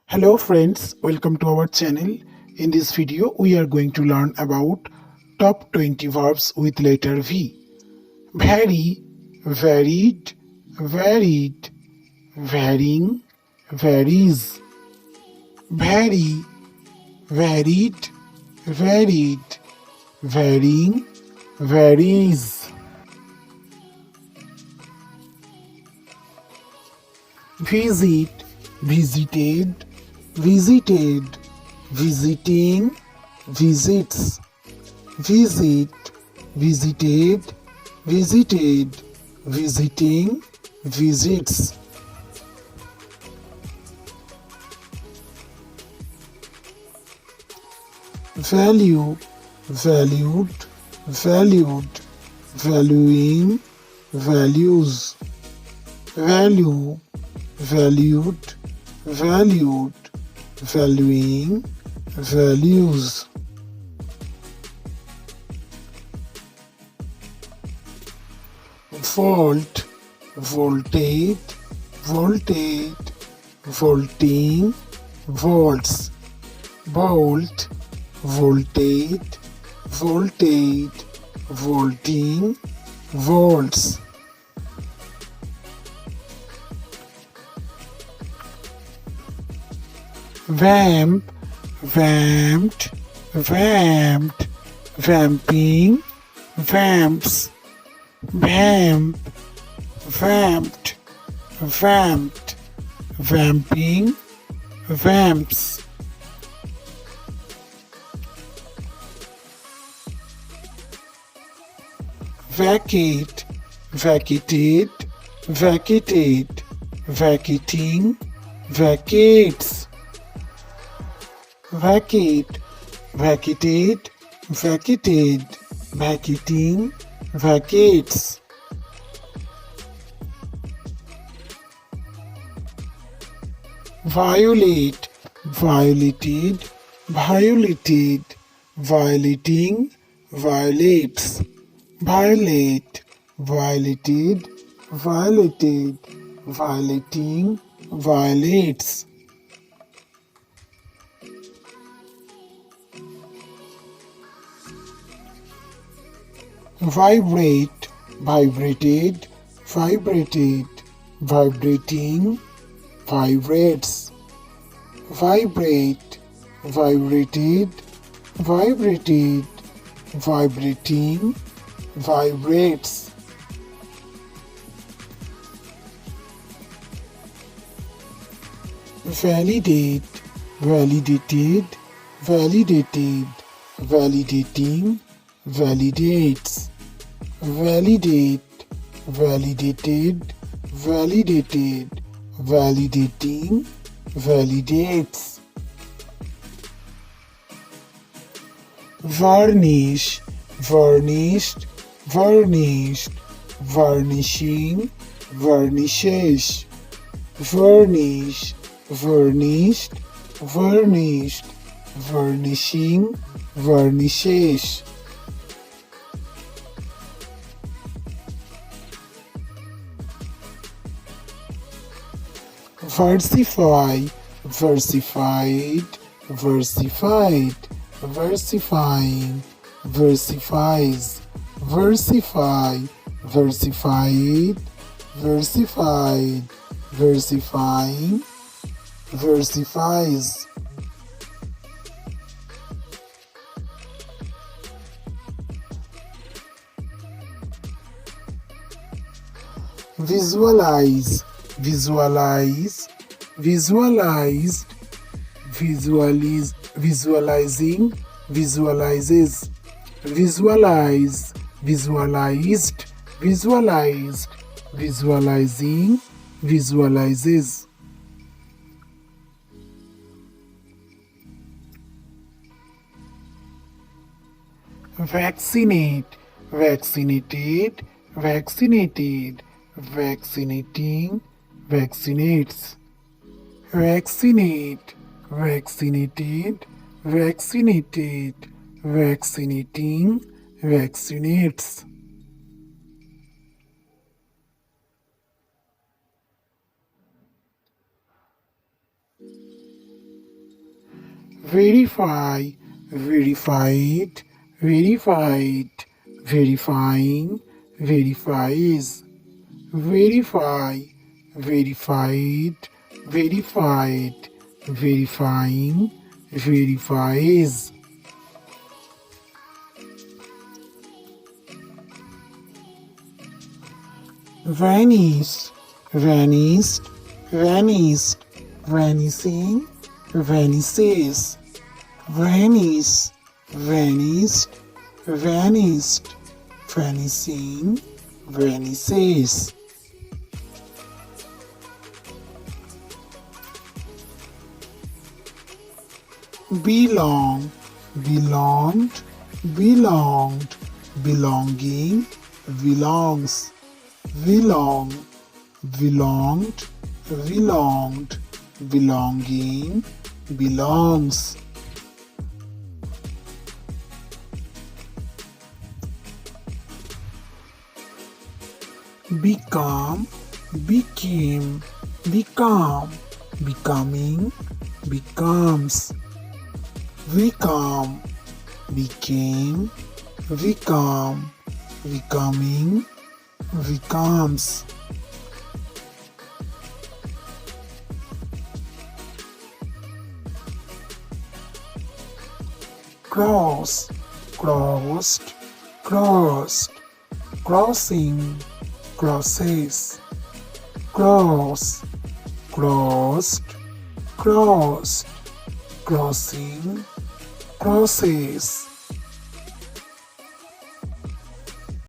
Hello friends, welcome to our channel. In this video, we are going to learn about top 20 verbs with letter V. Vary, varied, varied, varying, varies. Vary, varied, varied, varying, varies. Visit, visited, visited, visiting, visits. Visit, visited, visited, visiting, visits. Value, valued, valued, valuing, values. Value, valued, valued, valuing, values. Volt, voltage, voltage, volting, volts. Volt, voltage, voltage, volting, volts. Vamp, vamped, vamped, vamping, vamps. Vamp, vamped, vamped, vamping, vamps. Vacate, vacated, vacated, vacating, vacates. Vacate, vacated, vacated, vacating, vacates. Violate, violated, violated, violating, violates. Violate, violated, violated, violating, violates. Vibrate, vibrated, vibrated, vibrating, vibrates. Vibrate, vibrated, vibrated, vibrating, vibrates. Validate, validated, validated, validating, validates. Validate, validated, validated, validating, validates. Varnish, varnished, varnished, varnishing, varnishes. Varnish, varnished, varnished, varnishing, varnishes. Versify, versified, versified, versifying, versifies. Versify, versified, versified, versifying, versifies. Visualize, visualize, visualized, visualize, visualizing, visualizes. Visualize, visualized, visualized, visualizing, visualizes. Vaccinate, vaccinated, vaccinated, vaccinating, vaccinates. Vaccinate, vaccinated, vaccinated, vaccinating, vaccinates. verify, verified, verified, verifying, verifies, verify, verified, verified, verifying, verifies. Vanish, vanished, vanished, vanishing, vanishes, vanish, vanished, vanished, vanishing, vanishes. Belong, belonged, belonged, belonging, belongs, belong, belonged, belonged, belonging, belongs. Become, became, become, becoming, becomes, become, became, become, becoming, becomes. Cross, crossed, crossed, crossing, crosses, cross, crossed, crossed, crossing, crosses.